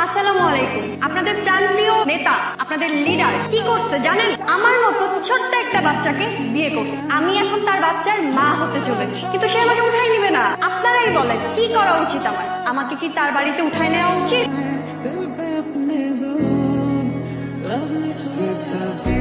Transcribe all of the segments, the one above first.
আসসালামু আলাইকুম। আপনাদের প্রাণপ্রিয় নেতা, আপনাদের লিডার কি করছে জানেন? আমার মতো ছোট্ট একটা বাচ্চাকে বিয়ে করছে। আমি এখন তার বাচ্চার মা হতে চলেছি, কিন্তু সে আমাকে উঠাই নিবে না। আপনারাই বলেন কি করা উচিত আমার? আমাকে কি তার বাড়িতে উঠাই নেওয়া উচিত?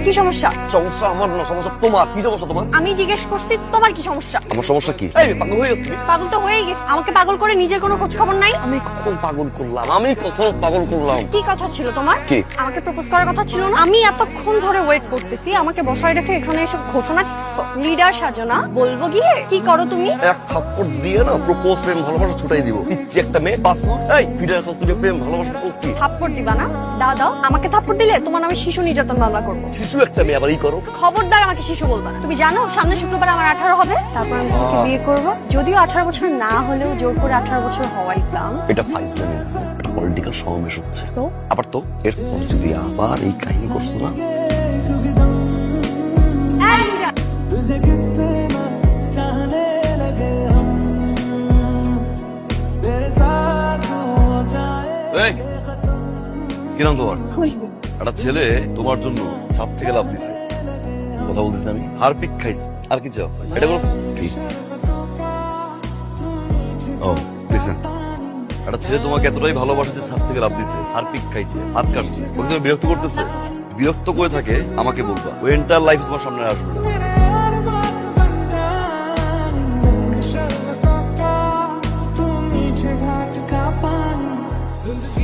কি সমস্যা? সমস্যা আমার না, সমস্যা তোমার। কি সমস্যা তোমার? আমি জিজ্ঞেস করছি তোমার কি সমস্যা? আমার সমস্যা কি? এই পাগল হয়ে গেছিস? পাগল তো হয়েই গেছে। আমাকে পাগল করে নিজের কোনো খোঁজ খবর নাই। আমি কখন পাগল করলাম? আমি কখন পাগল করলাম? কি কথা ছিল তোমার? কি? আমাকে প্রপোজ করার কথা ছিল না? আমি এতক্ষণ ধরে ওয়েট করতেছি, আমাকে বসায় রেখে এখানে এসব ঘোষণা দিচ্ছো। লিডার সাজো না, বলবো গিয়ে। কি করো তুমি? এক থাপ্পড় দিয়ে না প্রপোজ প্রেম ভালোবাসা ছুটাই দিব। পিচ্ছি একটা মেয়ে পাসপোর্ট। এই ফিডার কত তুমি প্রেম ভালোবাসা প্রপোজ কি? থাপ্পড় দিবা না? দাও দাও। আমাকে থাপ্পড় দিলে তোমার নামে শিশু নির্যাতন মামলা করবো। শিশু একটা মেয়ে আবার ই করো। খবরদার আমাকে শিশু বলবা না। তুমি জানো সামনে শুক্রবার আমার 18 হবে, তারপর আমি তোমাকে বিয়ে করব। যদিও 18 বছর না হলেও জোর করে 18 বছর হওয়াই প্ল্যান। এটা ফাইজলামি না, এটা পলিটিক্যাল সমাবেশ হচ্ছে। তো আবার তো এরপর যদি আবার এই কাহিনী করছো না, এই, কি নাম তোমার? খুশবু। একটা ছেলে তোমার জন্য ছাদ থেকে লাফ দিছে। কথা বলতেছি আমি, হারপিক খাইছে। আর কি চাও? এটা কোনো কি? ও লিসেন, একটা ছেলে তোমাকে এতটাই ভালোবাসে যে ছাদ থেকে লাফ দিছে, হারপিক খাইছে, হাত কাটছে। ওকে তুমি বিরক্ত করতেছে? বিরক্ত করে থাকে আমাকে বলবা, ও এন্টার লাইফ তোমার সামনে আসবে না।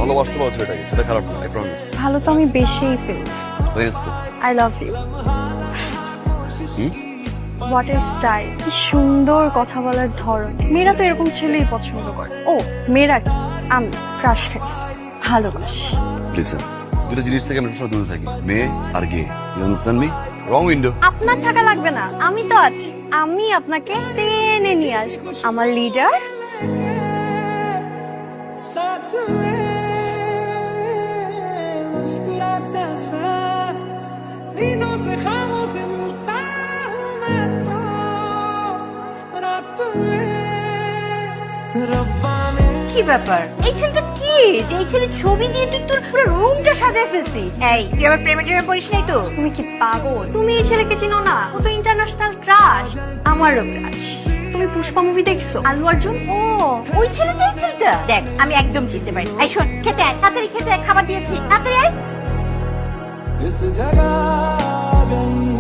ভালোবাসতে পারছো এটাকে, সেটা খারাপ না, আই প্রমিস। ভালো তো আমি বেশিই ফেলছি। হয়ে গেছে তো? I love you. Hmm? What a style! কি সুন্দর কথা বলার ধরন। মেয়েরা তো এরকম ছেলেই পছন্দ করে। ও মেয়েরা কি? আমি ক্রাশ খাইছি, ভালোবাসি। লিসেন, দুটো জিনিস থেকে আমি সবসময় দূরে থাকি, মেয়ে আর গে। You understand me? Wrong window. আপনার থাকা লাগবে না, আমি তো আছি। আমি আপনাকে টেনে নিয়ে আসবো। আমার লিডার साथ में मुस्कुराता सा नींदों से ख्वाबों से मिलता हूँ मैं तो रात में रब्बा ने কি ব্যাপার? এই ছেলেটা কি? এই ছেলে ছবি দিয়ে তুই তোর পুরো রুমটা সাজায় ফেলছিস। এই তুই আবার প্রেমে টেমে পড়িস নাই তো? তুমি কি পাগল? তুমি এই ছেলেকে চিনো না? ও তো ইন্টারন্যাশনাল ক্রাশ। আমারও ক্রাশ। তুমি পুষ্পা মুভি দেখছো? আল্লু অর্জুন। ও ওই ছেলেটা, এই ছেলেটা দেখ আমি একদম চিনতে পারি। এই শোন, খেতে আয়, তাড়াতাড়ি খেতে আয়, খাবার দিয়েছি, তাড়াতাড়ি আয়। इस जगह आ गई